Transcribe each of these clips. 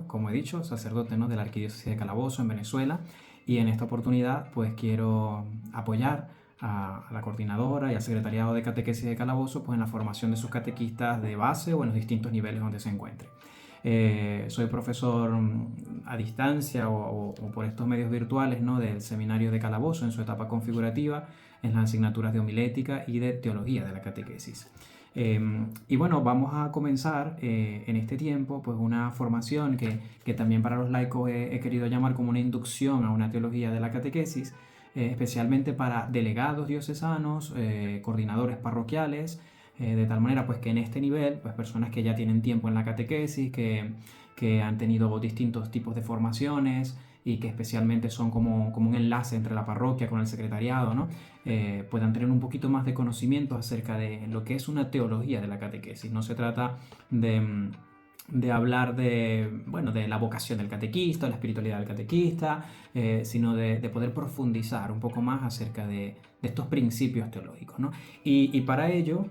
Como he dicho, sacerdote, ¿no?, de la Arquidiócesis de Calabozo en Venezuela, y en esta oportunidad pues quiero apoyar a la coordinadora y al secretariado de catequesis de Calabozo pues en la formación de sus catequistas de base o en los distintos niveles donde se encuentre. Soy profesor a distancia o por estos medios virtuales, ¿no?, del seminario de Calabozo en su etapa configurativa en las asignaturas de homilética y de teología de la catequesis. Y bueno, vamos a comenzar en este tiempo pues una formación que también para los laicos he querido llamar como una inducción a una teología de la catequesis, especialmente para delegados diocesanos, coordinadores parroquiales, de tal manera pues que en este nivel, pues personas que ya tienen tiempo en la catequesis, que han tenido distintos tipos de formaciones y que especialmente son como un enlace entre la parroquia con el secretariado, ¿no?, puedan tener un poquito más de conocimiento acerca de lo que es una teología de la catequesis. No se trata de hablar de la vocación del catequista, la espiritualidad del catequista, sino de poder profundizar un poco más acerca de estos principios teológicos, ¿no? Y para ello,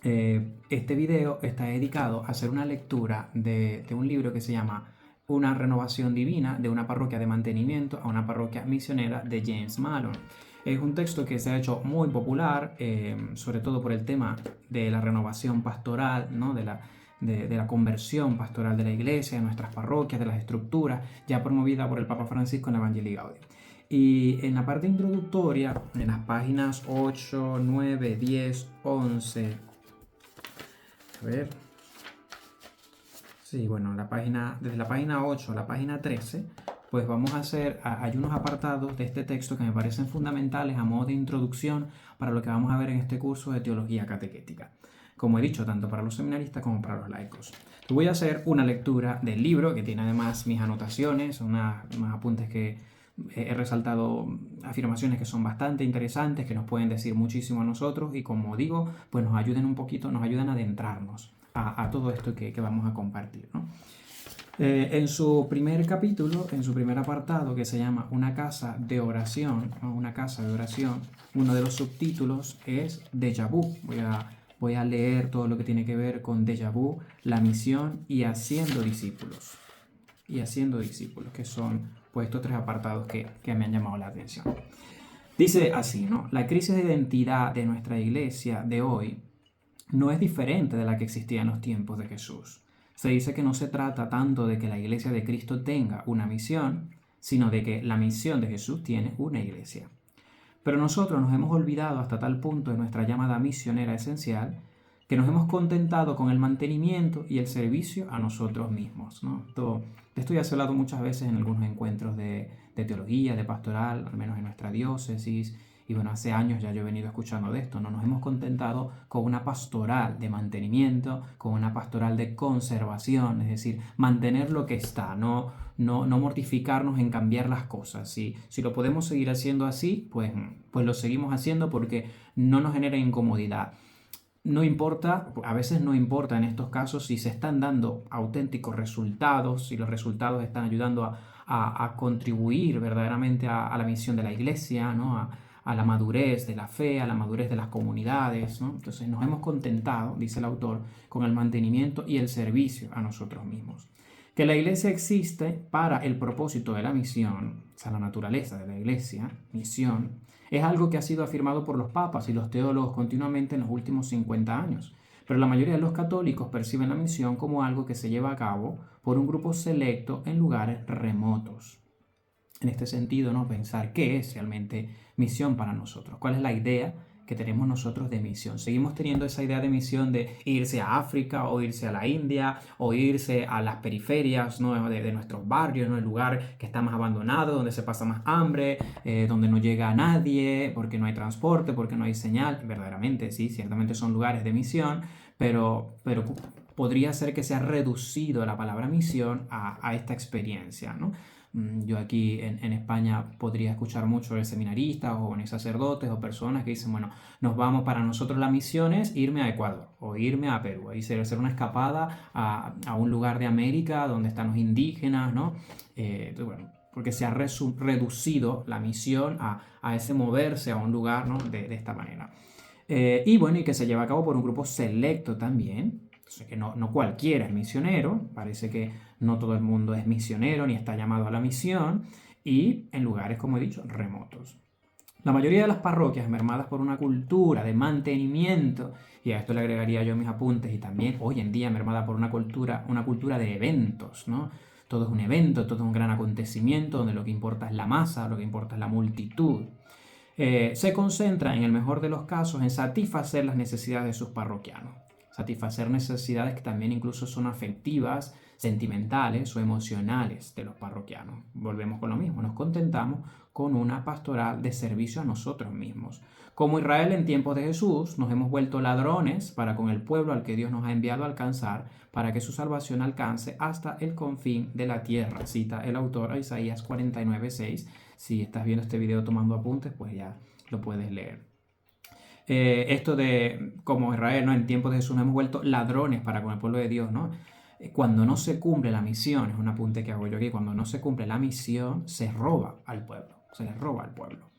este video está dedicado a hacer una lectura de un libro que se llama Una renovación divina, de una parroquia de mantenimiento a una parroquia misionera, de James Mallon. Es un texto que se ha hecho muy popular, sobre todo por el tema de la renovación pastoral, ¿no?, de la conversión pastoral de la iglesia, de nuestras parroquias, de las estructuras, ya promovida por el Papa Francisco en Evangelii Gaudium. Y en la parte introductoria, en las páginas 8, 9, 10, 11, a ver, sí, bueno, desde la página 8 a la página 13, pues vamos a hay unos apartados de este texto que me parecen fundamentales a modo de introducción para lo que vamos a ver en este curso de teología catequética. Como he dicho, tanto para los seminaristas como para los laicos. Voy a hacer una lectura del libro, que tiene además mis anotaciones, unos apuntes que he resaltado, afirmaciones que son bastante interesantes, que nos pueden decir muchísimo a nosotros y, como digo, pues nos ayuden un poquito, nos ayudan a adentrarnos a todo esto que vamos a compartir, ¿no? En su primer capítulo, en su primer apartado, que se llama Una casa de oración, ¿no?, una casa de oración, uno de los subtítulos es Déjà vu. Voy a leer todo lo que tiene que ver con Déjà vu, la misión y haciendo discípulos. Que son pues estos tres apartados que me han llamado la atención. Dice así, ¿no? La crisis de identidad de nuestra iglesia de hoy no es diferente de la que existía en los tiempos de Jesús. Se dice que no se trata tanto de que la iglesia de Cristo tenga una misión, sino de que la misión de Jesús tiene una iglesia. Pero nosotros nos hemos olvidado hasta tal punto de nuestra llamada misionera esencial que nos hemos contentado con el mantenimiento y el servicio a nosotros mismos, ¿no? Esto ya se ha hablado muchas veces en algunos encuentros de teología, de pastoral, al menos en nuestra diócesis. Y bueno, hace años ya yo he venido escuchando de esto, ¿no? Nos hemos contentado con una pastoral de mantenimiento, con una pastoral de conservación, es decir, mantener lo que está, no mortificarnos en cambiar las cosas. Si lo podemos seguir haciendo así, pues lo seguimos haciendo porque no nos genera incomodidad. No importa, a veces no importa en estos casos si se están dando auténticos resultados, si los resultados están ayudando a contribuir verdaderamente a la misión de la iglesia, ¿no?, a la madurez de la fe, a la madurez de las comunidades, ¿no? Entonces nos hemos contentado, dice el autor, con el mantenimiento y el servicio a nosotros mismos. Que la iglesia existe para el propósito de la misión, o sea, la naturaleza de la iglesia, misión, es algo que ha sido afirmado por los papas y los teólogos continuamente en los últimos 50 años. Pero la mayoría de los católicos perciben la misión como algo que se lleva a cabo por un grupo selecto en lugares remotos. En este sentido, ¿no?, pensar qué es realmente misión para nosotros, cuál es la idea que tenemos nosotros de misión. Seguimos teniendo esa idea de misión de irse a África o irse a la India o irse a las periferias, ¿no?, de nuestros barrios, ¿no?, el lugar que está más abandonado, donde se pasa más hambre, donde no llega a nadie, porque no hay transporte, porque no hay señal. Verdaderamente, sí, ciertamente son lugares de misión, pero podría ser que se ha reducido la palabra misión a esta experiencia, ¿no? Yo aquí en España podría escuchar mucho de seminaristas o de sacerdotes o personas que dicen, bueno, nos vamos, para nosotros la misión es irme a Ecuador o irme a Perú, y hacer una escapada a un lugar de América donde están los indígenas, ¿no? Entonces, bueno, porque se ha reducido la misión a ese moverse a un lugar, ¿no?, de esta manera. Y bueno, y que se lleva a cabo por un grupo selecto también. O sea, que no cualquiera es misionero, parece que no todo el mundo es misionero ni está llamado a la misión, y en lugares, como he dicho, remotos. La mayoría de las parroquias mermadas por una cultura de mantenimiento, y a esto le agregaría yo mis apuntes, y también hoy en día mermada por una cultura de eventos, ¿no? Todo es un evento, todo es un gran acontecimiento, donde lo que importa es la masa, lo que importa es la multitud. Se concentra, en el mejor de los casos, en satisfacer las necesidades de sus parroquianos. Satisfacer necesidades que también incluso son afectivas, sentimentales o emocionales de los parroquianos. Volvemos con lo mismo, nos contentamos con una pastoral de servicio a nosotros mismos. Como Israel en tiempos de Jesús, nos hemos vuelto ladrones para con el pueblo al que Dios nos ha enviado a alcanzar, para que su salvación alcance hasta el confín de la tierra. Cita el autor a Isaías 49:6. Si estás viendo este video tomando apuntes, pues ya lo puedes leer. Esto de como Israel, ¿no? En tiempos de Jesús nos hemos vuelto ladrones para con el pueblo de Dios, ¿no? Cuando no se cumple la misión, es un apunte que hago yo aquí, cuando no se cumple la misión, se roba al pueblo, se les roba al pueblo.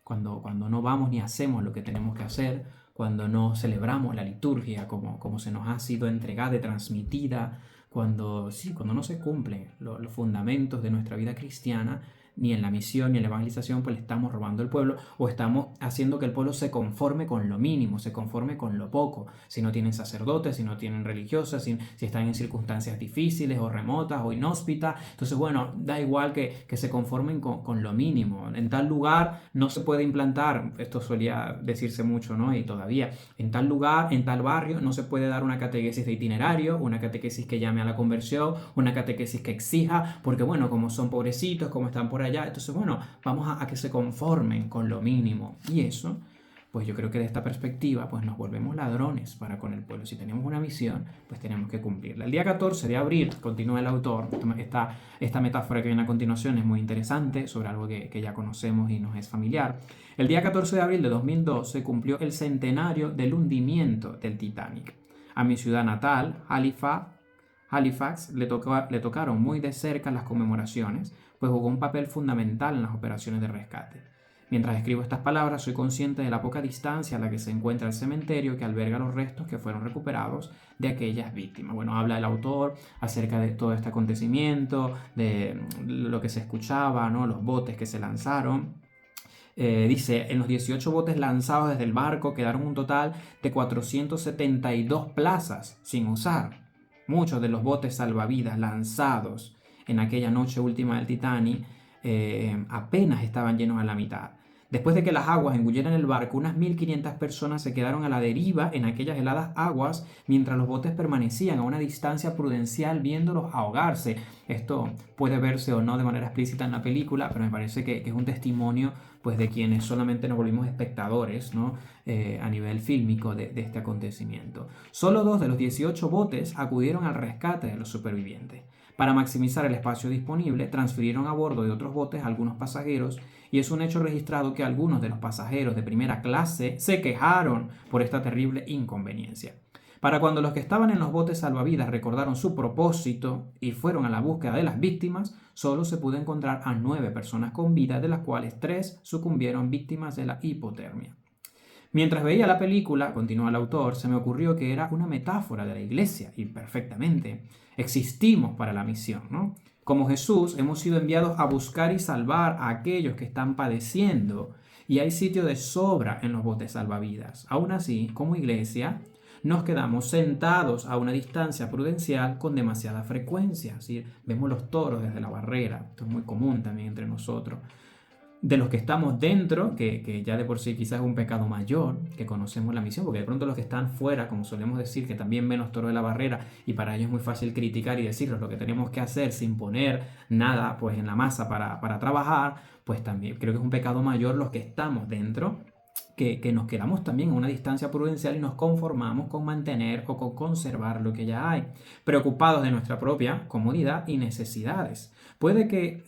Cuando no vamos ni hacemos lo que tenemos que hacer, cuando no celebramos la liturgia como se nos ha sido entregada y transmitida, cuando no se cumplen los fundamentos de nuestra vida cristiana, ni en la misión ni en la evangelización, pues le estamos robando al pueblo, o estamos haciendo que el pueblo se conforme con lo mínimo, se conforme con lo poco. Si no tienen sacerdotes, si no tienen religiosas, si están en circunstancias difíciles o remotas o inhóspitas, entonces bueno, da igual que se conformen con lo mínimo. En tal lugar no se puede implantar, esto solía decirse mucho, ¿no? Y todavía, en tal lugar, en tal barrio, no se puede dar una catequesis de itinerario, una catequesis que llame a la conversión, una catequesis que exija, porque bueno, como son pobrecitos, como están por allá, entonces bueno, vamos a que se conformen con lo mínimo. Y eso, pues yo creo que de esta perspectiva, pues nos volvemos ladrones para con el pueblo. Si tenemos una misión, pues tenemos que cumplirla. El día 14 de abril, continúa el autor, esta metáfora que viene a continuación es muy interesante, sobre algo que ya conocemos y nos es familiar. El día 14 de abril de 2002 se cumplió el centenario del hundimiento del Titanic. A mi ciudad natal, Halifax, le tocaron muy de cerca las conmemoraciones, pues jugó un papel fundamental en las operaciones de rescate. Mientras escribo estas palabras, soy consciente de la poca distancia a la que se encuentra el cementerio que alberga los restos que fueron recuperados de aquellas víctimas. Bueno, habla el autor acerca de todo este acontecimiento, de lo que se escuchaba, ¿no? Los botes que se lanzaron. Dice, en los 18 botes lanzados desde el barco quedaron un total de 472 plazas sin usar. Muchos de los botes salvavidas lanzados en aquella noche última del Titanic apenas estaban llenos a la mitad. Después de que las aguas engulleran el barco, unas 1.500 personas se quedaron a la deriva en aquellas heladas aguas, mientras los botes permanecían a una distancia prudencial viéndolos ahogarse. Esto puede verse o no de manera explícita en la película, pero me parece que es un testimonio, pues, de quienes solamente nos volvimos espectadores, ¿no? A nivel fílmico de este acontecimiento. Solo 2 de los 18 botes acudieron al rescate de los supervivientes. Para maximizar el espacio disponible, transfirieron a bordo de otros botes a algunos pasajeros, y es un hecho registrado que algunos de los pasajeros de primera clase se quejaron por esta terrible inconveniencia. Para cuando los que estaban en los botes salvavidas recordaron su propósito y fueron a la búsqueda de las víctimas, solo se pudo encontrar a 9 personas con vida, de las cuales 3 sucumbieron víctimas de la hipotermia. Mientras veía la película, continúa el autor, se me ocurrió que era una metáfora de la iglesia, y perfectamente. Existimos para la misión, ¿no? Como Jesús, hemos sido enviados a buscar y salvar a aquellos que están padeciendo, y hay sitio de sobra en los botes salvavidas. Aún así, como iglesia, nos quedamos sentados a una distancia prudencial con demasiada frecuencia. Es decir, vemos los toros desde la barrera. Esto es muy común también entre nosotros. De los que estamos dentro, que ya de por sí quizás es un pecado mayor, que conocemos la misión, porque de pronto los que están fuera, como solemos decir, que también ven los toros de la barrera, y para ellos es muy fácil criticar y decirles lo que tenemos que hacer sin poner nada, pues, en la masa para trabajar, pues también creo que es un pecado mayor los que estamos dentro, que nos quedamos también a una distancia prudencial y nos conformamos con mantener o con conservar lo que ya hay, preocupados de nuestra propia comodidad y necesidades. Puede que,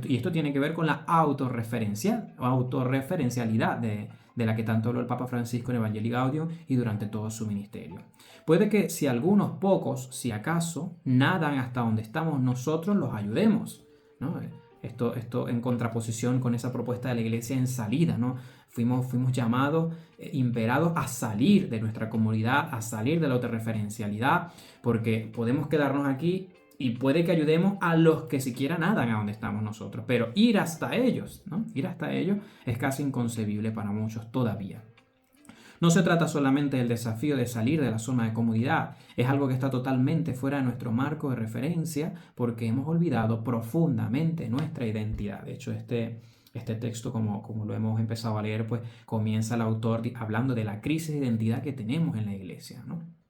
esto tiene que ver con la autorreferencialidad de la que tanto habló el Papa Francisco en Evangelii Gaudium y durante todo su ministerio. Puede que si algunos pocos, si acaso, nadan hasta donde estamos nosotros, los ayudemos, ¿no? Esto en contraposición con esa propuesta de la Iglesia en salida, ¿no? Fuimos llamados, imperados a salir de nuestra comodidad, a salir de la autorreferencialidad, porque podemos quedarnos aquí Y puede que ayudemos a los que siquiera nadan a donde estamos nosotros, pero ir hasta ellos, ¿no? Ir hasta ellos es casi inconcebible para muchos todavía. No se trata solamente del desafío de salir de la zona de comodidad, es algo que está totalmente fuera de nuestro marco de referencia porque hemos olvidado profundamente nuestra identidad. De hecho, este texto, como lo hemos empezado a leer, pues comienza el autor hablando de la crisis de identidad que tenemos en la iglesia, ¿no?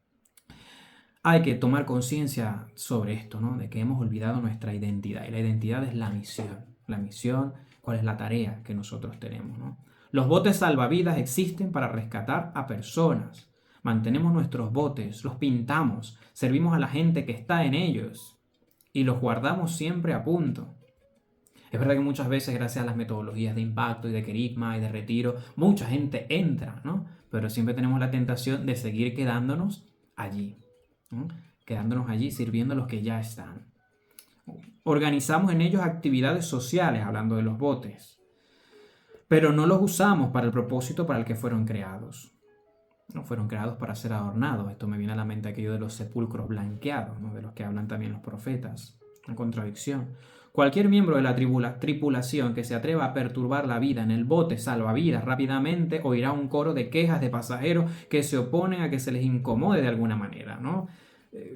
Hay que tomar conciencia sobre esto, ¿no? De que hemos olvidado nuestra identidad. Y la identidad es la misión. La misión, ¿cuál es la tarea que nosotros tenemos, ¿no? Los botes salvavidas existen para rescatar a personas. Mantenemos nuestros botes, los pintamos, servimos a la gente que está en ellos y los guardamos siempre a punto. Es verdad que muchas veces, gracias a las metodologías de impacto y de querigma y de retiro, mucha gente entra, ¿no? Pero siempre tenemos la tentación de seguir quedándonos allí, ¿no? Quedándonos allí sirviendo a los que ya están. Organizamos en ellos actividades sociales, hablando de los botes, pero no los usamos para el propósito para el que fueron creados. No fueron creados para ser adornados. Esto me viene a la mente aquello de los sepulcros blanqueados, ¿no? De los que hablan también los profetas. Una contradicción. Cualquier miembro de la tripulación que se atreva a perturbar la vida en el bote salvavidas rápidamente oirá un coro de quejas de pasajeros que se oponen a que se les incomode de alguna manera, ¿no?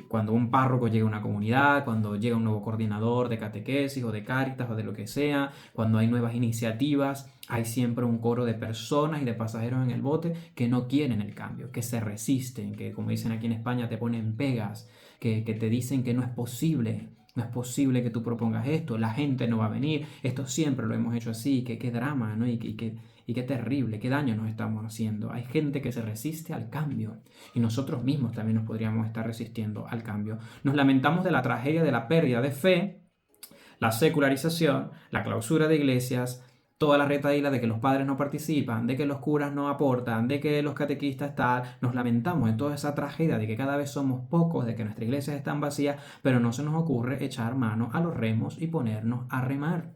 Cuando un párroco llega a una comunidad, cuando llega un nuevo coordinador de catequesis o de Cáritas o de lo que sea, cuando hay nuevas iniciativas, hay siempre un coro de personas y de pasajeros en el bote que no quieren el cambio, que se resisten, que como dicen aquí en España te ponen pegas, que te dicen que no es posible. No es posible que tú propongas esto, la gente no va a venir, esto siempre lo hemos hecho así, que qué drama, ¿no? Y qué terrible, qué daño nos estamos haciendo. Hay gente que se resiste al cambio y nosotros mismos también nos podríamos estar resistiendo al cambio. Nos lamentamos de la tragedia de la pérdida de fe, la secularización, la clausura de iglesias, toda la retahíla de que los padres no participan, de que los curas no aportan, de que los catequistas tal. Nos lamentamos de toda esa tragedia de que cada vez somos pocos, de que nuestras iglesias están vacías, pero no se nos ocurre echar mano a los remos y ponernos a remar.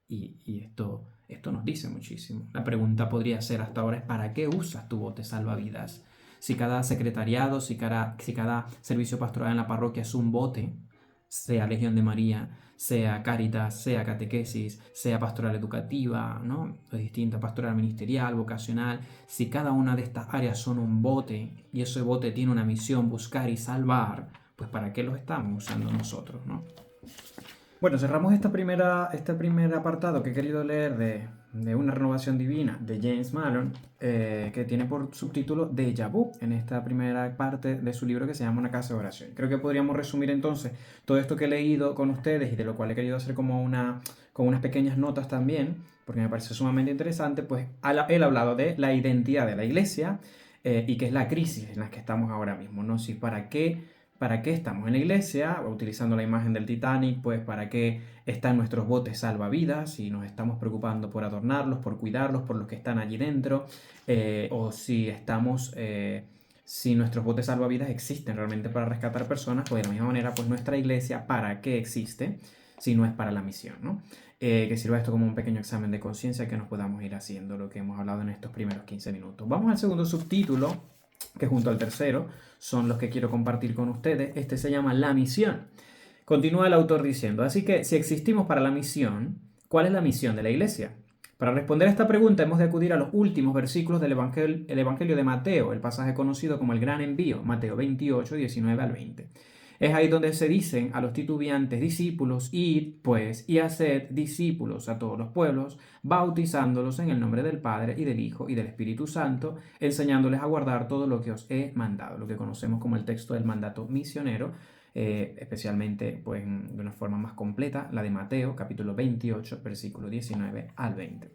Y esto nos dice muchísimo. La pregunta podría ser hasta ahora es ¿para qué usas tu bote salvavidas? Si cada secretariado, si cada servicio pastoral en la parroquia es un bote, sea Legión de María, sea Cáritas, sea catequesis, sea pastoral educativa, ¿no? Es distinta, pastoral ministerial, vocacional. Si cada una de estas áreas son un bote y ese bote tiene una misión, buscar y salvar, pues ¿para qué los estamos usando nosotros, ¿no? Bueno, cerramos este primer apartado que he querido leer de Una renovación divina de James Mallon, que tiene por subtítulo Déjà Vu, en esta primera parte de su libro que se llama Una casa de oración. Creo que podríamos resumir entonces todo esto que he leído con ustedes y de lo cual he querido hacer como unas pequeñas notas también, porque me parece sumamente interesante. Pues él ha hablado de la identidad de la iglesia y que es la crisis en la que estamos ahora mismo, ¿no? Si ¿para qué estamos en la iglesia? Utilizando la imagen del Titanic, pues ¿para qué están nuestros botes salvavidas? Si nos estamos preocupando por adornarlos, por cuidarlos, por los que están allí dentro, o si nuestros botes salvavidas existen realmente para rescatar personas, pues de la misma manera, pues nuestra iglesia, ¿para qué existe? Si no es para la misión, ¿no? Que sirva esto como un pequeño examen de conciencia que nos podamos ir haciendo lo que hemos hablado en estos primeros 15 minutos. Vamos al segundo subtítulo, que junto al tercero son los que quiero compartir con ustedes. Este se llama La misión. Continúa el autor diciendo, así que si existimos para la misión, ¿cuál es la misión de la iglesia? Para responder a esta pregunta hemos de acudir a los últimos versículos del Evangelio de Mateo, el pasaje conocido como el Gran Envío, Mateo 28, 19 al 20. Es ahí donde se dicen a los titubeantes discípulos, id pues y haced discípulos a todos los pueblos, bautizándolos en el nombre del Padre y del Hijo y del Espíritu Santo, enseñándoles a guardar todo lo que os he mandado, lo que conocemos como el texto del mandato misionero, especialmente pues, de una forma más completa, la de Mateo, capítulo 28, versículo 19 al 20.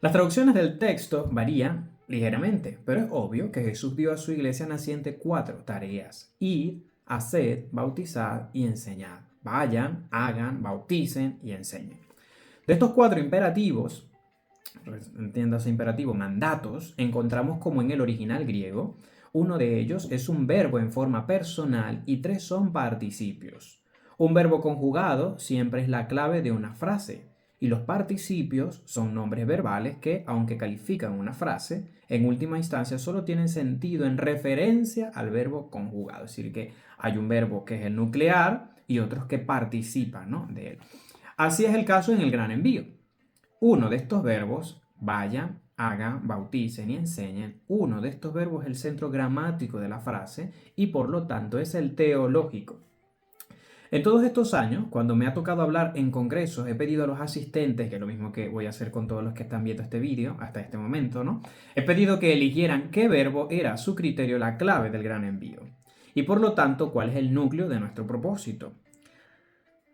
Las traducciones del texto varían ligeramente, pero es obvio que Jesús dio a su iglesia naciente 4 tareas: id, haced, bautizad y enseñad. Vayan, hagan, bauticen y enseñen. De estos 4 imperativos, entiéndase imperativo, mandatos, encontramos como en el original griego, uno de ellos es un verbo en forma personal y 3 son participios. Un verbo conjugado siempre es la clave de una frase. Y los participios son nombres verbales que, aunque califican una frase, en última instancia solo tienen sentido en referencia al verbo conjugado. Es decir, que hay un verbo que es el nuclear y otros que participan, ¿no?, de él. Así es el caso en el gran envío. Uno de estos verbos, vayan, hagan, bauticen y enseñen, uno de estos verbos es el centro gramático de la frase y por lo tanto es el teológico. En todos estos años, cuando me ha tocado hablar en congresos, he pedido a los asistentes, que es lo mismo que voy a hacer con todos los que están viendo este vídeo hasta este momento, ¿no? He pedido que eligieran qué verbo era a su criterio la clave del gran envío y por lo tanto cuál es el núcleo de nuestro propósito.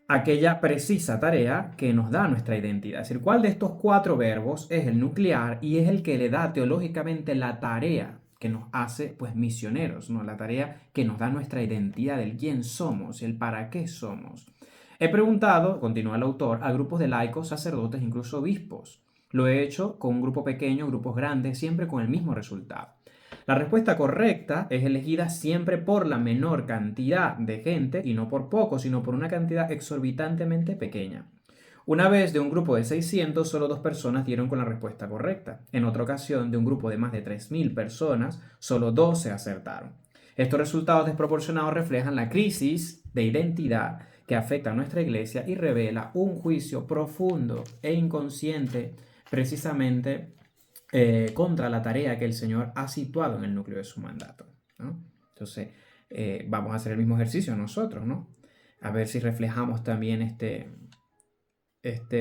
Aquella precisa tarea que nos da nuestra identidad. Es decir, cuál de estos 4 verbos es el nuclear y es el que le da teológicamente la tarea que nos hace, pues, misioneros, ¿no? La tarea que nos da nuestra identidad, del quién somos, el para qué somos. He preguntado, continúa el autor, a grupos de laicos, sacerdotes, incluso obispos. Lo he hecho con un grupo pequeño, grupos grandes, siempre con el mismo resultado. La respuesta correcta es elegida siempre por la menor cantidad de gente y no por poco, sino por una cantidad exorbitantemente pequeña. Una vez de un grupo de 600, solo 2 personas dieron con la respuesta correcta. En otra ocasión, de un grupo de más de 3000 personas, solo 12 acertaron. Estos resultados desproporcionados reflejan la crisis de identidad que afecta a nuestra iglesia y revela un juicio profundo e inconsciente precisamente contra la tarea que el Señor ha situado en el núcleo de su mandato, ¿no? Entonces, vamos a hacer el mismo ejercicio nosotros, ¿no? A ver si reflejamos también este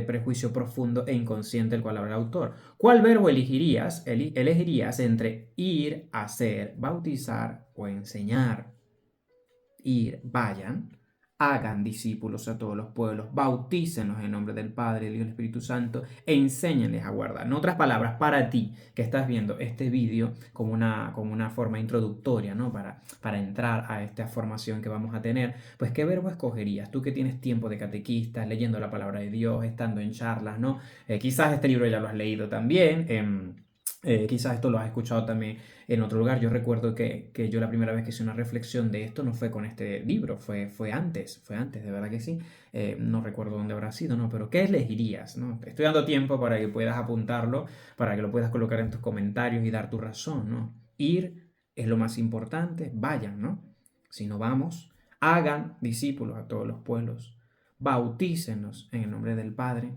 prejuicio profundo e inconsciente del cual habla el autor. ¿Cuál verbo elegirías entre ir, hacer, bautizar o enseñar? Ir, vayan, hagan discípulos a todos los pueblos, bautícenlos en nombre del Padre, del Hijo y del Espíritu Santo e enséñenles a guardar. En otras palabras, para ti que estás viendo este vídeo como una forma introductoria, ¿no? Para entrar a esta formación que vamos a tener, pues ¿qué verbo escogerías? Tú que tienes tiempo de catequista, leyendo la palabra de Dios, estando en charlas, ¿no? Quizás este libro ya lo has leído también. Quizás esto lo has escuchado también en otro lugar. Yo recuerdo que yo la primera vez que hice una reflexión de esto no fue con este libro, fue antes, de verdad que sí. No recuerdo dónde habrá sido, ¿no? Pero ¿qué elegirías, no? Te estoy dando tiempo para que puedas apuntarlo, para que lo puedas colocar en tus comentarios y dar tu razón, ¿no? Ir es lo más importante, vayan, ¿no? Si no vamos, hagan discípulos a todos los pueblos, bautícenos en el nombre del Padre,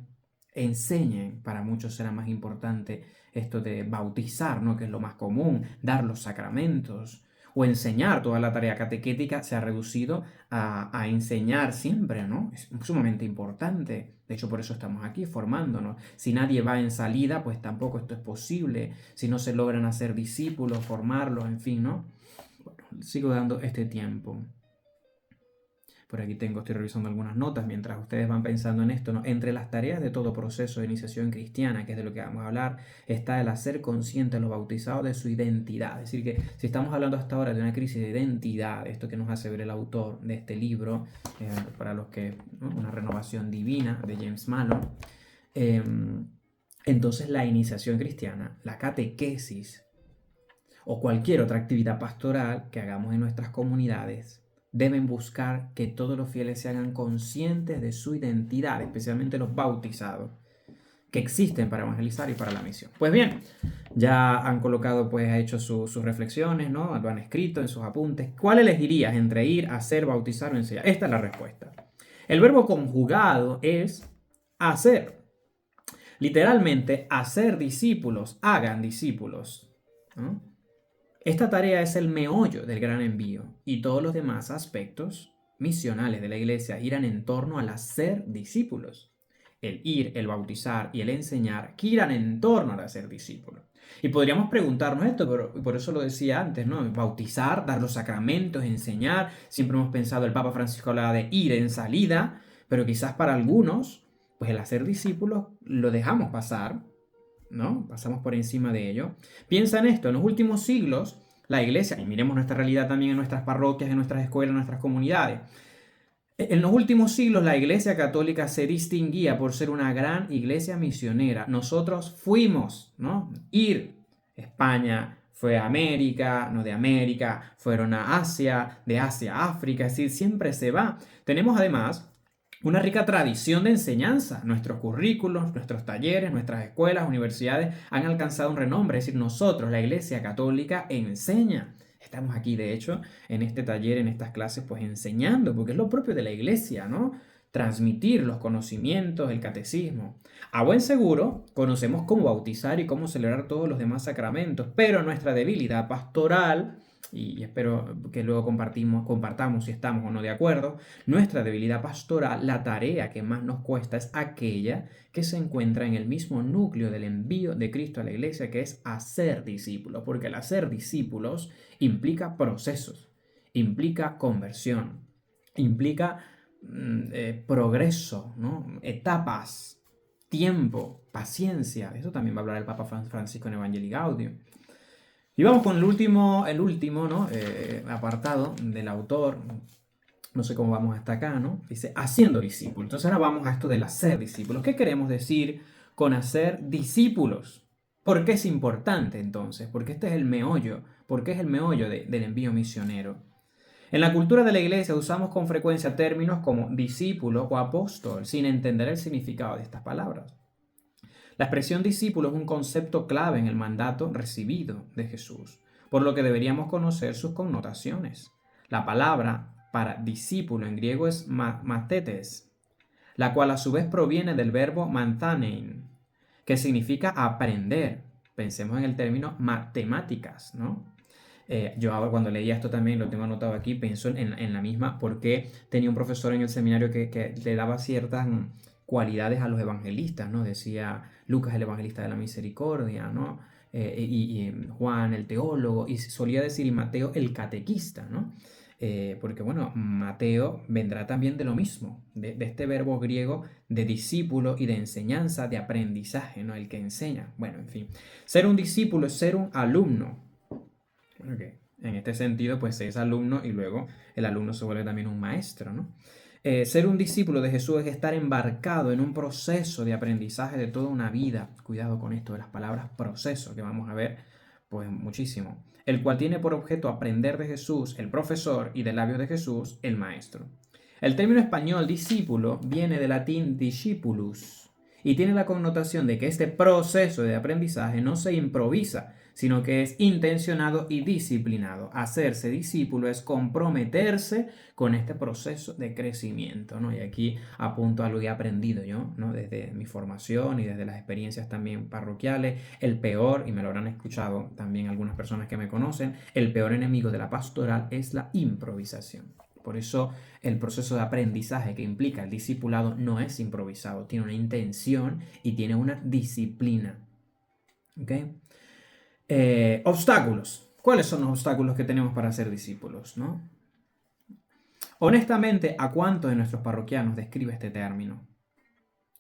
enseñen, para muchos será más importante esto de bautizar, ¿no?, que es lo más común, dar los sacramentos o enseñar. Toda la tarea catequética se ha reducido a enseñar siempre, ¿no? Es sumamente importante. De hecho, por eso estamos aquí formándonos. Si nadie va en salida, pues tampoco esto es posible. Si no se logran hacer discípulos, formarlos, en fin, ¿no? Bueno, sigo dando este tiempo. Por aquí estoy revisando algunas notas mientras ustedes van pensando en esto, ¿no? Entre las tareas de todo proceso de iniciación cristiana, que es de lo que vamos a hablar, está el hacer consciente a los bautizados de su identidad. Es decir, que si estamos hablando hasta ahora de una crisis de identidad, esto que nos hace ver el autor de este libro, para los que, ¿no?, una renovación divina de James Malone, entonces la iniciación cristiana, la catequesis o cualquier otra actividad pastoral que hagamos en nuestras comunidades, deben buscar que todos los fieles se hagan conscientes de su identidad, especialmente los bautizados, que existen para evangelizar y para la misión. Pues bien, ya han colocado, pues, ha hecho sus reflexiones, ¿no? Lo han escrito en sus apuntes. ¿Cuál elegirías entre ir, hacer, bautizar o enseñar? Esta es la respuesta. El verbo conjugado es hacer. Literalmente, hacer discípulos, hagan discípulos, ¿no? Esta tarea es el meollo del gran envío y todos los demás aspectos misionales de la iglesia giran en torno al hacer discípulos. El ir, el bautizar y el enseñar giran en torno al hacer discípulos. Y podríamos preguntarnos esto, pero por eso lo decía antes, ¿no? Bautizar, dar los sacramentos, enseñar. Siempre hemos pensado, el Papa Francisco hablaba de ir en salida, pero quizás para algunos, pues el hacer discípulos lo dejamos pasar, ¿no? Pasamos por encima de ello. Piensa en esto, en los últimos siglos, la iglesia, y miremos nuestra realidad también en nuestras parroquias, en nuestras escuelas, en nuestras comunidades. En los últimos siglos la iglesia católica se distinguía por ser una gran iglesia misionera. Nosotros fuimos, ¿no? Ir. España fue a América, no de América, fueron a Asia, de Asia a África, es decir, siempre se va. Tenemos además una rica tradición de enseñanza. Nuestros currículos, nuestros talleres, nuestras escuelas, universidades han alcanzado un renombre. Es decir, nosotros, la Iglesia Católica, enseña. Estamos aquí, de hecho, en este taller, en estas clases, pues enseñando, porque es lo propio de la Iglesia, ¿no? Transmitir los conocimientos, el catecismo. A buen seguro, conocemos cómo bautizar y cómo celebrar todos los demás sacramentos, pero nuestra debilidad pastoral, y espero que luego compartamos si estamos o no de acuerdo, nuestra debilidad pastoral, la tarea que más nos cuesta es aquella que se encuentra en el mismo núcleo del envío de Cristo a la iglesia, que es hacer discípulos, porque el hacer discípulos implica procesos, implica conversión, implica progreso, ¿no? Etapas, tiempo, paciencia. Eso también va a hablar el Papa Francisco en Evangelii Gaudium. Y vamos con el último ¿no? Apartado del autor. No sé cómo vamos hasta acá, ¿no? Dice, haciendo discípulos. Entonces ahora vamos a esto del hacer discípulos. ¿Qué queremos decir con hacer discípulos? ¿Por qué es importante entonces? Porque este es el meollo. ¿Por qué es el meollo del envío misionero? En la cultura de la iglesia usamos con frecuencia términos como discípulo o apóstol sin entender el significado de estas palabras. La expresión discípulo es un concepto clave en el mandato recibido de Jesús, por lo que deberíamos conocer sus connotaciones. La palabra para discípulo en griego es matetes, la cual a su vez proviene del verbo mantanein, que significa aprender. Pensemos en el término matemáticas, ¿no? Yo ahora cuando leía esto también, lo tengo anotado aquí, pienso en la misma, porque tenía un profesor en el seminario que le daba ciertas cualidades a los evangelistas, ¿no? Decía Lucas el evangelista de la misericordia, ¿no? Y Juan el teólogo, y solía decir y Mateo el catequista, ¿no? Porque bueno, Mateo vendrá también de lo mismo, de este verbo griego de discípulo y de enseñanza, de aprendizaje, ¿no? El que enseña. Bueno, en fin, ser un discípulo es ser un alumno. Okay. En este sentido, pues se es alumno y luego el alumno se vuelve también un maestro, ¿no? Ser un discípulo de Jesús es estar embarcado en un proceso de aprendizaje de toda una vida. Cuidado con esto de las palabras proceso, que vamos a ver pues muchísimo. El cual tiene por objeto aprender de Jesús, el profesor, y del labio de Jesús, el maestro. El término español discípulo viene del latín discipulus y tiene la connotación de que este proceso de aprendizaje no se improvisa, sino que es intencionado y disciplinado. Hacerse discípulo es comprometerse con este proceso de crecimiento, ¿no? Y aquí apunto a lo que he aprendido yo, ¿no? Desde mi formación y desde las experiencias también parroquiales. El peor, y me lo habrán escuchado también algunas personas que me conocen, el peor enemigo de la pastoral es la improvisación. Por eso el proceso de aprendizaje que implica el discipulado no es improvisado, tiene una intención y tiene una disciplina. ¿Ok? Obstáculos. ¿Cuáles son los obstáculos que tenemos para ser discípulos, ¿no? Honestamente, ¿a cuántos de nuestros parroquianos describe este término?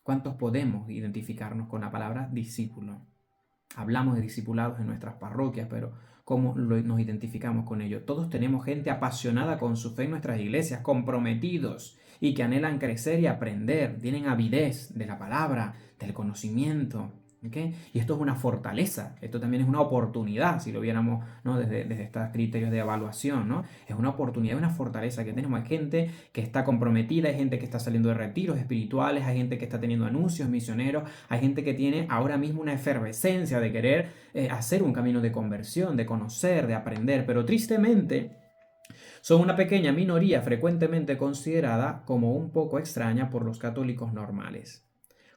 ¿Cuántos podemos identificarnos con la palabra discípulo? Hablamos de discipulados en nuestras parroquias, pero ¿cómo nos identificamos con ello? Todos tenemos gente apasionada con su fe en nuestras iglesias, comprometidos y que anhelan crecer y aprender, tienen avidez de la palabra, del conocimiento. ¿Okay? Y esto es una fortaleza, esto también es una oportunidad, si lo viéramos, ¿no? desde estos criterios de evaluación, ¿no? Es una oportunidad, una fortaleza que tenemos. Hay gente que está comprometida, hay gente que está saliendo de retiros espirituales, hay gente que está teniendo anuncios misioneros, hay gente que tiene ahora mismo una efervescencia de querer hacer un camino de conversión, de conocer, de aprender, pero tristemente son una pequeña minoría frecuentemente considerada como un poco extraña por los católicos normales.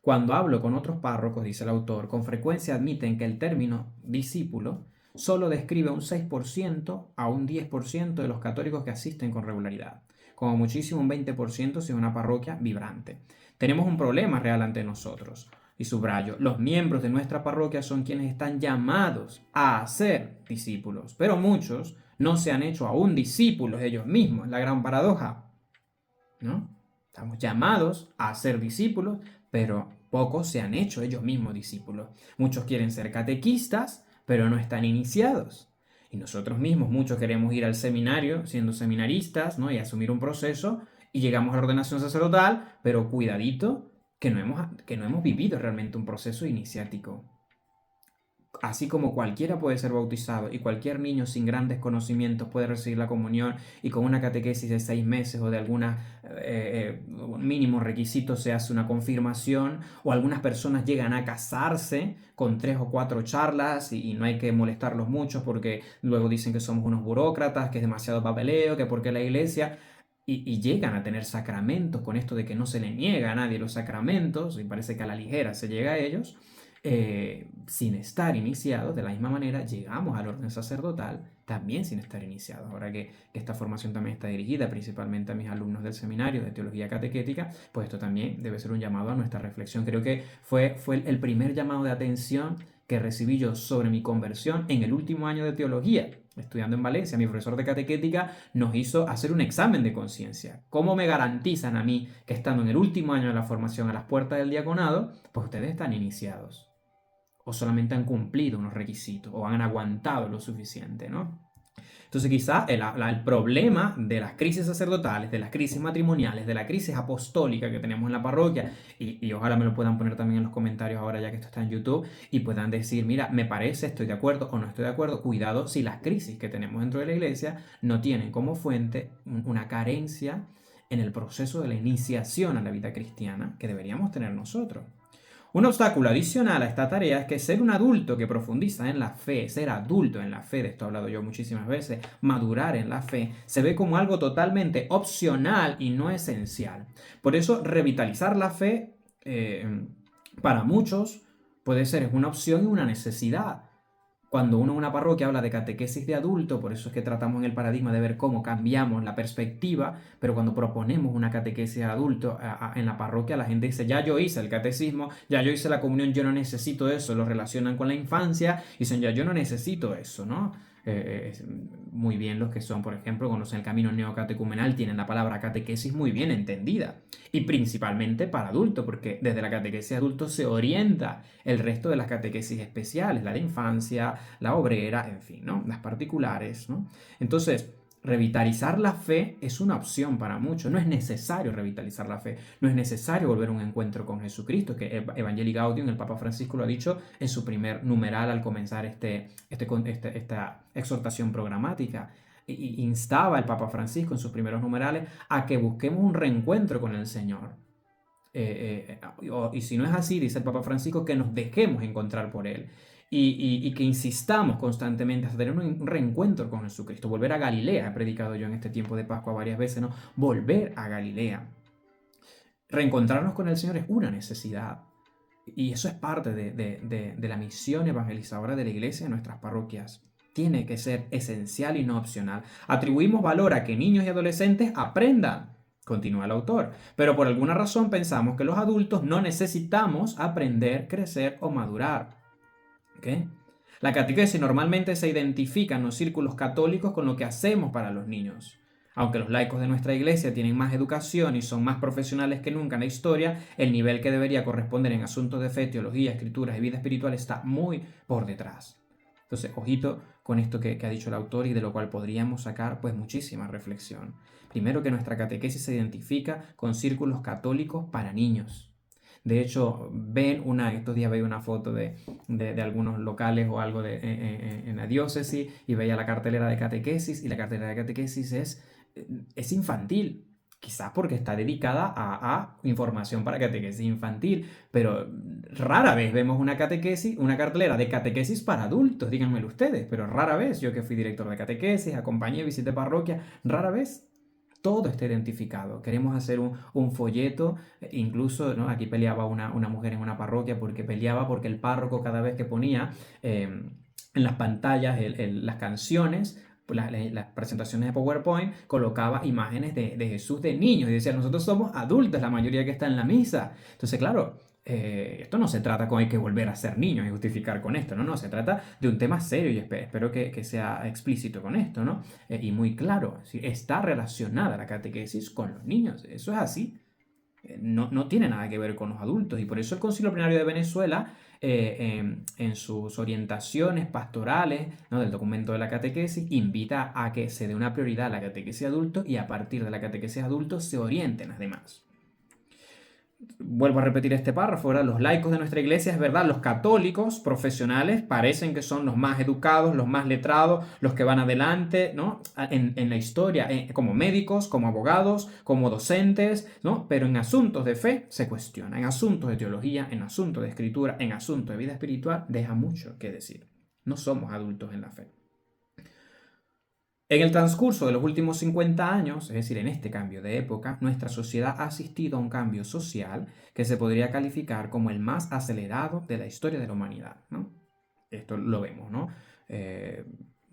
Cuando hablo con otros párrocos, dice el autor, con frecuencia admiten que el término discípulo solo describe un 6% a un 10% de los católicos que asisten con regularidad, como muchísimo un 20% si es una parroquia vibrante. Tenemos un problema real ante nosotros. Y subrayo, los miembros de nuestra parroquia son quienes están llamados a ser discípulos, pero muchos no se han hecho aún discípulos ellos mismos, la gran paradoja, ¿no? Estamos llamados a ser discípulos, pero pocos se han hecho ellos mismos discípulos. Muchos quieren ser catequistas, pero no están iniciados. Y nosotros mismos, muchos queremos ir al seminario siendo seminaristas, ¿no? Y asumir un proceso, y llegamos a la ordenación sacerdotal, pero cuidadito, que no hemos vivido realmente un proceso iniciático. Así como cualquiera puede ser bautizado y cualquier niño sin grandes conocimientos puede recibir la comunión y con una catequesis de 6 meses o de alguna, mínimo requisito se hace una confirmación, o algunas personas llegan a casarse con 3 o 4 charlas y no hay que molestarlos mucho porque luego dicen que somos unos burócratas, que es demasiado papeleo, que porque la iglesia... Y llegan a tener sacramentos con esto de que no se le niega a nadie los sacramentos, y parece que a la ligera se llega a ellos, sin estar iniciados. De la misma manera llegamos al orden sacerdotal también sin estar iniciados. Ahora que esta formación también está dirigida principalmente a mis alumnos del seminario de teología catequética, pues esto también debe ser un llamado a nuestra reflexión. Creo que fue el primer llamado de atención que recibí yo sobre mi conversión en el último año de teología. Estudiando en Valencia, mi profesor de catequética nos hizo hacer un examen de conciencia. ¿Cómo me garantizan a mí que estando en el último año de la formación a las puertas del diaconado, pues ustedes están iniciados? O solamente han cumplido unos requisitos, o han aguantado lo suficiente, ¿no? Entonces quizá el problema de las crisis sacerdotales, de las crisis matrimoniales, de la crisis apostólica que tenemos en la parroquia, y ojalá me lo puedan poner también en los comentarios ahora ya que esto está en YouTube, y puedan decir, mira, me parece, estoy de acuerdo o no estoy de acuerdo. Cuidado si las crisis que tenemos dentro de la iglesia no tienen como fuente una carencia en el proceso de la iniciación a la vida cristiana que deberíamos tener nosotros. Un obstáculo adicional a esta tarea es que ser un adulto que profundiza en la fe, ser adulto en la fe, de esto he hablado yo muchísimas veces, madurar en la fe, se ve como algo totalmente opcional y no esencial. Por eso, revitalizar la fe, para muchos, puede ser una opción y una necesidad. Cuando uno en una parroquia habla de catequesis de adulto, por eso es que tratamos en el paradigma de ver cómo cambiamos la perspectiva, pero cuando proponemos una catequesis de adulto en la parroquia, la gente dice, ya yo hice el catecismo, ya yo hice la comunión, yo no necesito eso. Lo relacionan con la infancia y dicen, ya yo no necesito eso, ¿no? Muy bien los que son, por ejemplo, conocen el camino neocatecumenal, tienen la palabra catequesis muy bien entendida. Y principalmente para adultos, porque desde la catequesis de adultos se orienta el resto de las catequesis especiales, la de infancia, la obrera, en fin, ¿no? Las particulares, ¿no? Entonces, revitalizar la fe es una opción para muchos. No es necesario revitalizar la fe. No es necesario volver a un encuentro con Jesucristo, que Evangelii Gaudium, el Papa Francisco lo ha dicho en su primer numeral al comenzar esta exhortación programática. Y instaba el Papa Francisco en sus primeros numerales a que busquemos un reencuentro con el Señor. Y si no es así, dice el Papa Francisco, que nos dejemos encontrar por Él. Y que insistamos constantemente hasta tener un reencuentro con Jesucristo. Volver a Galilea, he predicado yo en este tiempo de Pascua varias veces, ¿no? Volver a Galilea. Reencontrarnos con el Señor es una necesidad. Y eso es parte de la misión evangelizadora de la Iglesia en nuestras parroquias. Tiene que ser esencial y no opcional. Atribuimos valor a que niños y adolescentes aprendan, continúa el autor, pero por alguna razón pensamos que los adultos no necesitamos aprender, crecer o madurar. ¿Okay? La catequesis normalmente se identifica en los círculos católicos con lo que hacemos para los niños. Aunque los laicos de nuestra iglesia tienen más educación y son más profesionales que nunca en la historia, el nivel que debería corresponder en asuntos de fe, teología, escrituras y vida espiritual está muy por detrás. Entonces, ojito con esto que ha dicho el autor y de lo cual podríamos sacar pues muchísima reflexión. Primero, que nuestra catequesis se identifica con círculos católicos para niños. De hecho, estos días veía una foto de algunos locales o algo en la diócesis y veía la cartelera de catequesis, y la cartelera de catequesis es infantil. Quizás porque está dedicada a información para catequesis infantil, pero rara vez vemos una cartelera de catequesis para adultos, díganmelo ustedes, pero rara vez. Yo que fui director de catequesis, acompañé, visité parroquia, rara vez. Todo está identificado. Queremos hacer un folleto, incluso, ¿no? Aquí peleaba una mujer en una parroquia porque el párroco cada vez que ponía en las pantallas las canciones, las presentaciones de PowerPoint, colocaba imágenes de Jesús de niños y decía, nosotros somos adultos, la mayoría que está en la misa. Entonces, claro, esto no se trata con hay que volver a ser niños y justificar con esto, no, se trata de un tema serio y espero que sea explícito con esto, ¿no? Y muy claro, ¿sí? Está relacionada la catequesis con los niños, eso es así. No tiene nada que ver con los adultos, y por eso el Concilio Plenario de Venezuela, en sus orientaciones pastorales, ¿no? Del documento de la catequesis, invita a que se dé una prioridad a la catequesis de adultos y a partir de la catequesis de adultos se orienten las demás. Vuelvo a repetir este párrafo, ¿verdad? Los laicos de nuestra iglesia, es verdad, los católicos profesionales parecen que son los más educados, los más letrados, los que van adelante, ¿no? En la historia, como médicos, como abogados, como docentes, ¿no? Pero en asuntos de fe se cuestiona, en asuntos de teología, en asuntos de escritura, en asuntos de vida espiritual, deja mucho que decir. No somos adultos en la fe. En el transcurso de los últimos 50 años, es decir, en este cambio de época, nuestra sociedad ha asistido a un cambio social que se podría calificar como el más acelerado de la historia de la humanidad, ¿no? Esto lo vemos, ¿no?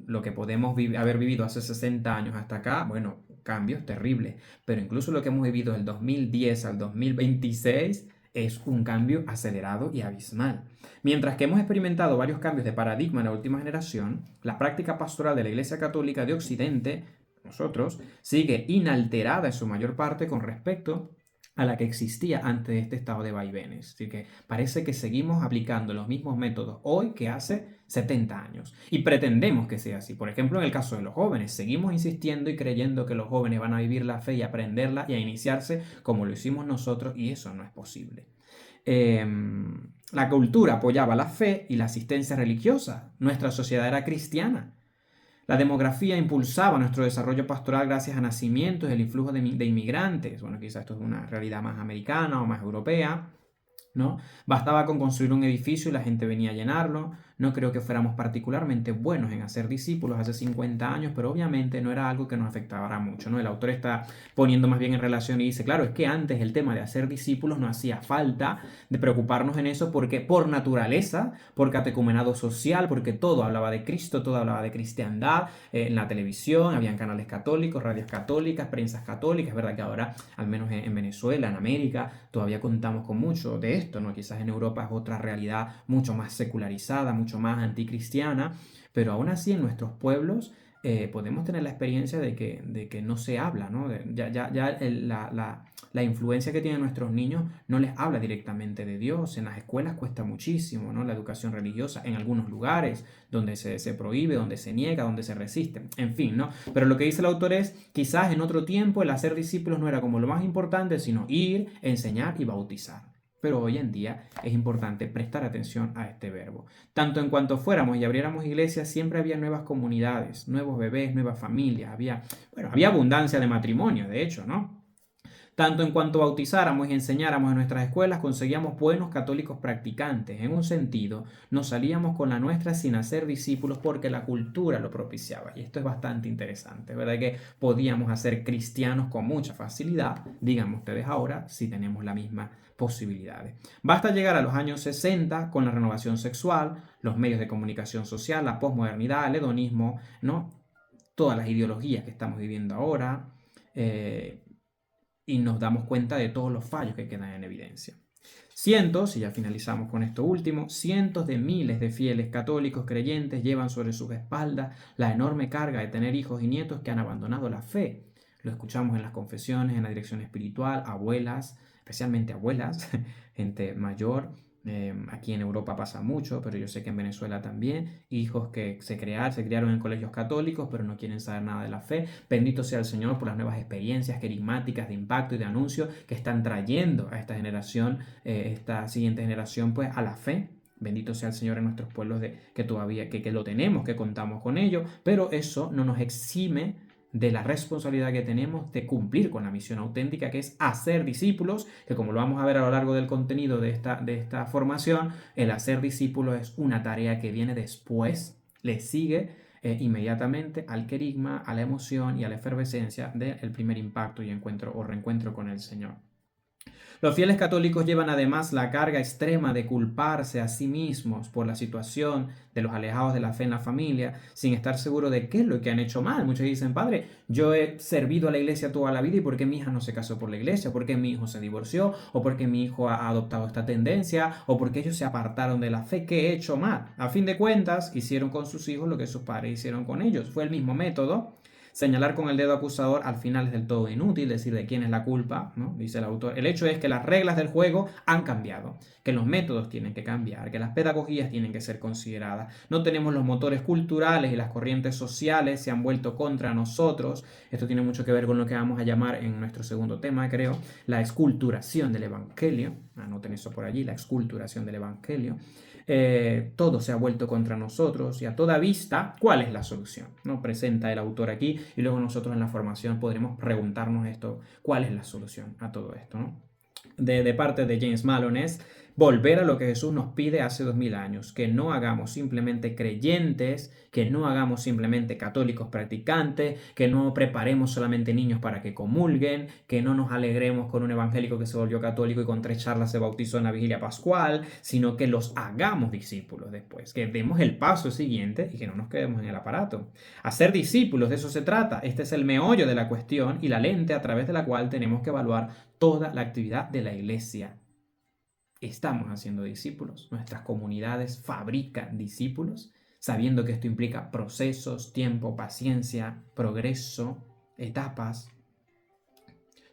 Lo que podemos haber vivido hace 60 años hasta acá, bueno, cambios terribles, pero incluso lo que hemos vivido del 2010 al 2026 es un cambio acelerado y abismal. Mientras que hemos experimentado varios cambios de paradigma en la última generación, la práctica pastoral de la Iglesia Católica de Occidente, nosotros, sigue inalterada en su mayor parte con respecto a la que existía antes de este estado de vaivenes. Así que parece que seguimos aplicando los mismos métodos hoy que hace 70 años. Y pretendemos que sea así. Por ejemplo, en el caso de los jóvenes, seguimos insistiendo y creyendo que los jóvenes van a vivir la fe y aprenderla y a iniciarse como lo hicimos nosotros, y eso no es posible. La cultura apoyaba la fe y la asistencia religiosa. Nuestra sociedad era cristiana. La demografía impulsaba nuestro desarrollo pastoral gracias a nacimientos y el influjo de inmigrantes. Bueno, quizás esto es una realidad más americana o más europea, ¿no? Bastaba con construir un edificio y la gente venía a llenarlo. No creo que fuéramos particularmente buenos en hacer discípulos hace 50 años, pero obviamente no era algo que nos afectara mucho, ¿no? El autor está poniendo más bien en relación y dice, claro, es que antes el tema de hacer discípulos no hacía falta de preocuparnos en eso porque por naturaleza, por catecumenado social, porque todo hablaba de Cristo, todo hablaba de cristiandad, en la televisión, habían canales católicos, radios católicas, prensas católicas. Es verdad que ahora, al menos en Venezuela, en América, todavía contamos con mucho de esto, ¿no? Quizás en Europa es otra realidad mucho más secularizada, mucho más anticristiana, pero aún así en nuestros pueblos podemos tener la experiencia de que no se habla, ¿no? La influencia que tienen nuestros niños no les habla directamente de Dios. En las escuelas cuesta muchísimo, ¿no? La educación religiosa en algunos lugares donde se prohíbe, donde se niega, donde se resiste, en fin, ¿no? Pero lo que dice el autor es, quizás en otro tiempo el hacer discípulos no era como lo más importante, sino ir, enseñar y bautizar. Pero hoy en día es importante prestar atención a este verbo. Tanto en cuanto fuéramos y abriéramos iglesias, siempre había nuevas comunidades, nuevos bebés, nuevas familias. Había abundancia de matrimonio, de hecho, ¿no? Tanto en cuanto bautizáramos y enseñáramos en nuestras escuelas, conseguíamos buenos católicos practicantes. En un sentido, nos salíamos con la nuestra sin hacer discípulos porque la cultura lo propiciaba. Y esto es bastante interesante, ¿verdad? Que podíamos hacer cristianos con mucha facilidad, digan ustedes ahora, si tenemos la misma posibilidades. Basta llegar a los años 60 con la renovación sexual, los medios de comunicación social, la posmodernidad, el hedonismo, ¿no? Todas las ideologías que estamos viviendo ahora, y nos damos cuenta de todos los fallos que quedan en evidencia. Cientos, y ya finalizamos con esto último, cientos de miles de fieles católicos creyentes llevan sobre sus espaldas la enorme carga de tener hijos y nietos que han abandonado la fe. Lo escuchamos en las confesiones, en la dirección espiritual, abuelas, especialmente abuelas, gente mayor. Aquí en Europa pasa mucho, pero yo sé que en Venezuela también, hijos que se criaron en colegios católicos, pero no quieren saber nada de la fe. Bendito sea el Señor por las nuevas experiencias querigmáticas de impacto y de anuncio que están trayendo a esta generación, esta siguiente generación, pues a la fe. Bendito sea el Señor en nuestros pueblos que todavía que lo tenemos, que contamos con ello, pero eso no nos exime de la responsabilidad que tenemos de cumplir con la misión auténtica, que es hacer discípulos, que como lo vamos a ver a lo largo del contenido de esta formación, el hacer discípulos es una tarea que viene después, le sigue inmediatamente al querigma, a la emoción y a la efervescencia del primer impacto y encuentro o reencuentro con el Señor. Los fieles católicos llevan además la carga extrema de culparse a sí mismos por la situación de los alejados de la fe en la familia, sin estar seguros de qué es lo que han hecho mal. Muchos dicen, padre, yo he servido a la iglesia toda la vida y ¿por qué mi hija no se casó por la iglesia? ¿Por qué mi hijo se divorció? ¿O por qué mi hijo ha adoptado esta tendencia? ¿O por qué ellos se apartaron de la fe? ¿Qué he hecho mal? A fin de cuentas, hicieron con sus hijos lo que sus padres hicieron con ellos. Fue el mismo método. Señalar con el dedo acusador al final es del todo inútil, decir de quién es la culpa, ¿no? Dice el autor. El hecho es que las reglas del juego han cambiado, que los métodos tienen que cambiar, que las pedagogías tienen que ser consideradas. No tenemos los motores culturales y las corrientes sociales se han vuelto contra nosotros. Esto tiene mucho que ver con lo que vamos a llamar en nuestro segundo tema, creo, la esculturación del Evangelio. Anoten eso por allí, la esculturación del Evangelio. Todo se ha vuelto contra nosotros y a toda vista, ¿cuál es la solución? ¿No? Presenta el autor aquí y luego nosotros en la formación podremos preguntarnos esto, ¿cuál es la solución a todo esto? ¿No? De parte de James Malone es volver a lo que Jesús nos pide hace 2000 años, que no hagamos simplemente creyentes, que no hagamos simplemente católicos practicantes, que no preparemos solamente niños para que comulguen, que no nos alegremos con un evangélico que se volvió católico y con 3 charlas se bautizó en la vigilia pascual, sino que los hagamos discípulos después, que demos el paso siguiente y que no nos quedemos en el aparato. Hacer discípulos, de eso se trata. Este es el meollo de la cuestión y la lente a través de la cual tenemos que evaluar toda la actividad de la iglesia. Estamos haciendo discípulos, nuestras comunidades fabrican discípulos, sabiendo que esto implica procesos, tiempo, paciencia, progreso, etapas.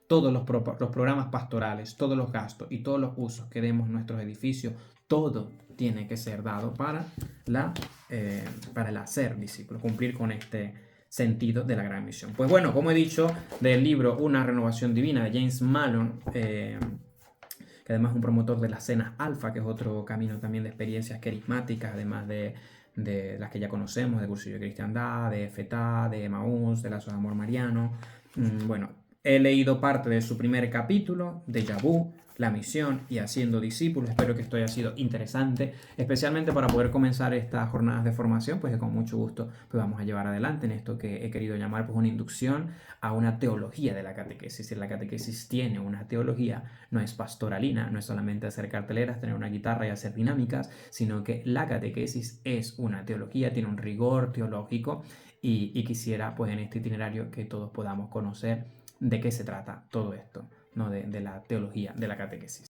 Todos los programas pastorales, todos los gastos y todos los usos que demos en nuestros edificios, todo tiene que ser dado para el hacer discípulos, cumplir con este sentido de la gran misión. Pues bueno, como he dicho, del libro Una renovación divina de James Malone, que además es un promotor de las cenas alfa, que es otro camino también de experiencias carismáticas, además de las que ya conocemos, de Cursillo de Cristiandad, de FETA, de Emaús, de Lazos de Amor Mariano. Bueno, he leído parte de su primer capítulo, Déjà Vu, la misión y haciendo discípulos. Espero que esto haya sido interesante, especialmente para poder comenzar estas jornadas de formación, pues que con mucho gusto pues vamos a llevar adelante en esto que he querido llamar pues una inducción a una teología de la catequesis. Si la catequesis tiene una teología, no es pastoralina, no es solamente hacer carteleras, tener una guitarra y hacer dinámicas, sino que la catequesis es una teología, tiene un rigor teológico y quisiera pues en este itinerario que todos podamos conocer de qué se trata todo esto, ¿no? de la teología de la catequesis.